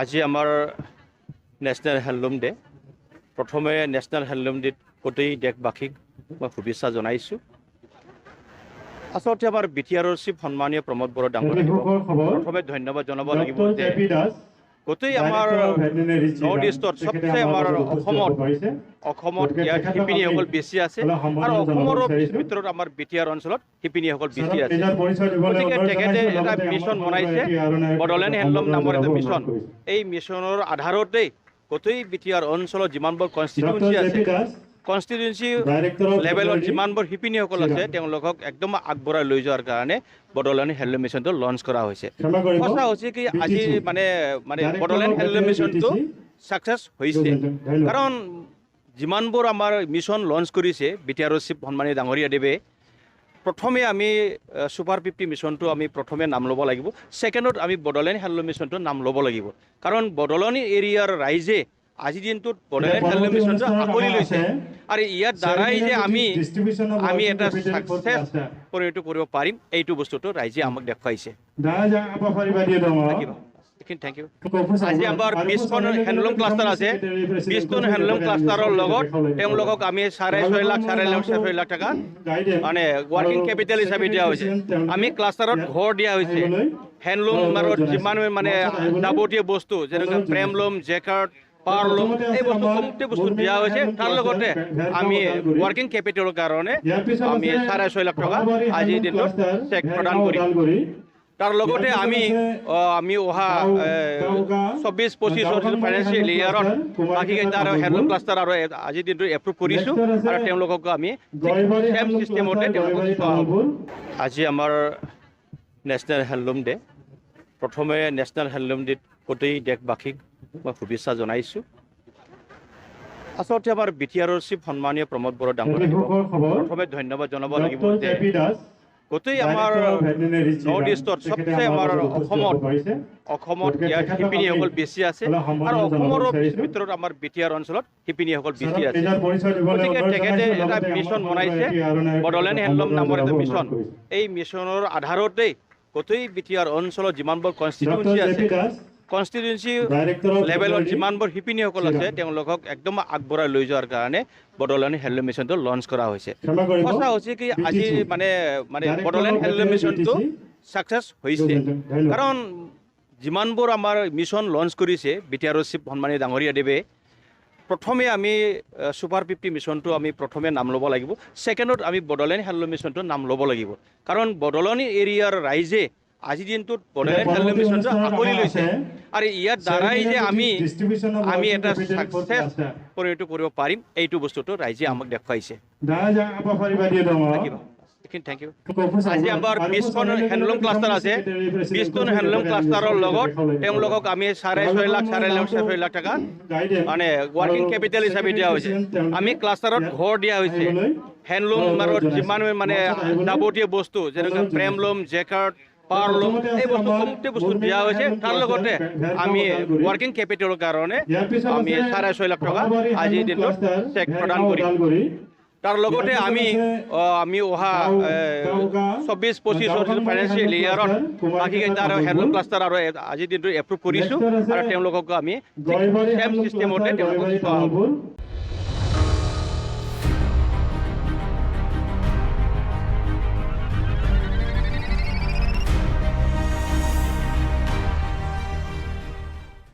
আজি আমাৰ national handloom day. প্ৰথমে নেশ্যনেল হেণ্ডলুম ডেত গোটেই দেশবাসীক মই শুভেচ্ছা জনাইছোঁ। আচলতে আমাৰ BTRৰ চিফ সন্মানীয় প্ৰমোদ বড়ো ডাঙৰীয়াক প্ৰথমে ধন্যবাদ জনাব লাগিব যে গোটেই আমাৰ নৰ্থ ইষ্টত চবচে আমাৰ অসমত ইয়াত শিপিনীসকল বেছি আছে আৰু অসমৰ ভিতৰত আমাৰ BTR অঞ্চলত শিপিনীসকল বেছি আছে। গতিকে তেখেতে এটা মিছন বনাইছে, বড়োলেণ্ড হেণ্ডলুম নামৰ এটা মিছন। এই মিছনৰ আধাৰতেই গোটেই BTR অঞ্চলত যিমানবোৰ কনষ্টিটুৱেঞ্চি আছে, কনষ্টিটুৱেঞ্চি লেভেলত যিমানবোৰ শিপিনীসকল আছে তেওঁলোকক একদম আগবঢ়াই লৈ যোৱাৰ কাৰণে বড়োলেণ্ড হেণ্ডলুম মিছনটো লঞ্চ কৰা হৈছে। সঁচা হৈছে কি আজি মানে বড়োলেণ্ড হেণ্ডলুম মিছনটো ছাকচেছ হৈছে, কাৰণ যিমানবোৰ আমাৰ মিছন লঞ্চ কৰিছে BTRৰ চিফ সন্মানীয় ডাঙৰীয়াদেৱে, প্ৰথমে আমি ছুপাৰ 50 মিছনটো আমি প্ৰথমে নাম ল'ব লাগিব, ছেকেণ্ডত আমি বড়োলেণ্ড হেণ্ডলুম মিছনটো নাম ল'ব লাগিব। কাৰণ বড়োলেণ্ড এৰিয়াৰ ৰাইজে আজিৰ দিনটোত বড়োলেণ্ড হেণ্ডলুম মিছনটো আঁকোৱালি লৈছে আৰু ইয়াৰ দ্বাৰাই যে আমি এটা ছাকচেছ পৰিণত কৰিব পাৰিম, এইটো বস্তুটো ৰাইজে আমাক দেখুৱাইছে। Thank you. আজি আমাৰ 20খন হেণ্ডলুম ক্লাষ্টাৰ আছে। 20খন হেণ্ডলুম ক্লাষ্টাৰৰ লগত তেওঁলোকক আমি 6.5 লাখ টকা মানে ৱাৰ্কিং কেপিটেল হিচাপে দিয়া হৈছে। আমি ক্লাষ্টাৰত ঘৰ দিয়া হৈছে, হেণ্ডলুম আৰু যিমান মানে যাৱতীয় বস্তু যেনেকৈ ফ্ৰেমলুম, জেকাৰ্ট, পাৱাৰলুম, এই বস্তু কমপ্লিট বস্তু দিয়া হৈছে। তাৰ লগতে আমি ৱাৰ্কিং কেপিটেলৰ কাৰণে আমি 6.5 লাখ টকা আজিৰ দিনটোত চেক প্ৰদান কৰিম। তাৰ লগতে আমি অহা 24-25 ফাইনেন্সিয়েল ইয়াৰত বাকীকেইটা আৰু হেণ্ডলুম ক্লাষ্টাৰ আৰু আজিৰ দিনটো এপ্ৰুভ কৰিছোঁ আৰু তেওঁলোকক আমি চেম ছিষ্টেমতে তেওঁলোকক চোৱা হ'ব। আজি আমাৰ নেশ্যনেল হেণ্ডলুম ডে। প্ৰথমে নেশ্যনেল হেণ্ডলুম ডেত গোটেই দেশবাসীক মই শুভেচ্ছা জনাইছোঁ। আচলতে আমাৰ BTRৰ চিফ সন্মানীয় প্ৰমোদ বড়ো ডাঙৰীয়াক প্ৰথমে ধন্যবাদ জনাব লাগিব যে গোটেই আমাৰ নৰ্থ ইষ্টত চবচে আমাৰ অসমত ইয়াত শিপিনীসকল বেছি আছে আৰু অসমৰ ভিতৰত আমাৰ BTR অঞ্চলত শিপিনীসকল বেছি আছে। গতিকে তেখেতে এটা মিছন বনাইছে, বড়োলেণ্ড হেণ্ডলুম নামৰ এটা মিছন। এই মিছনৰ আধাৰতেই গোটেই BTR অঞ্চলত যিমানবোৰ কনষ্টিটুৱেঞ্চি আছে, কনষ্টিটুৱেঞ্চি লেভেলত যিমানবোৰ শিপিনীসকল আছে তেওঁলোকক একদম আগবঢ়াই লৈ যোৱাৰ কাৰণে বড়োলেণ্ড হেণ্ডলুম মিছনটো লঞ্চ কৰা হৈছে। সঁচা হৈছে কি আজি মানে বড়োলেণ্ড হেণ্ডলুম মিছনটো ছাকচেছ হৈছে, কাৰণ যিমানবোৰ আমাৰ মিছন লঞ্চ কৰিছে BTRৰ চিফ সন্মানীয় ডাঙৰীয়াদেৱে, প্ৰথমে আমি ছুপাৰ 50 মিছনটো আমি প্ৰথমে নাম ল'ব লাগিব, ছেকেণ্ডত আমি বড়োলেণ্ড হেণ্ডলুম মিছনটো নাম ল'ব লাগিব। কাৰণ বড়োলেণ্ড এৰিয়াৰ ৰাইজে আজিৰ দিনটোত বড়োলেণ্ড হেণ্ডলুম মিছনটো আঁকোৱালি লৈছে আৰু ইয়াৰ দ্বাৰাই যে আমি এটা ছাকচেছ পৰিণত কৰিব পাৰিম, এইটো বস্তুটো ৰাইজে আমাক দেখুৱাইছে। Thank you. আজি আমাৰ 20খন হেণ্ডলুম ক্লাষ্টাৰ আছে। 20খন হেণ্ডলুম ক্লাষ্টাৰৰ লগত তেওঁলোকক আমি 6.5 লাখ টকা মানে ৱাৰ্কিং কেপিটেল হিচাপে দিয়া হৈছে। আমি ক্লাষ্টাৰত ঘৰ দিয়া হৈছে, হেণ্ডলুম আৰু যিমান মানে যাৱতীয় বস্তু যেনেকৈ ফ্ৰেমলুম, জেকাৰ্ট, পাৱাৰলুম, এই বস্তু কমপ্লিট বস্তু দিয়া হৈছে। তাৰ লগতে আমি ৱাৰ্কিং কেপিটেলৰ কাৰণে আমি 6.5 লাখ টকা আজিৰ দিনটোত চেক প্ৰদান কৰিম। তাৰ লগতে আমি অহা 24-25 ফাইনেন্সিয়েল ইয়াৰত বাকীকেইটা আৰু হেণ্ডলুম ক্লাষ্টাৰ আৰু আজিৰ দিনটো এপ্ৰুভ কৰিছোঁ আৰু তেওঁলোকক আমি চেম ছিষ্টেমতে তেওঁলোকক চোৱা হ'ব।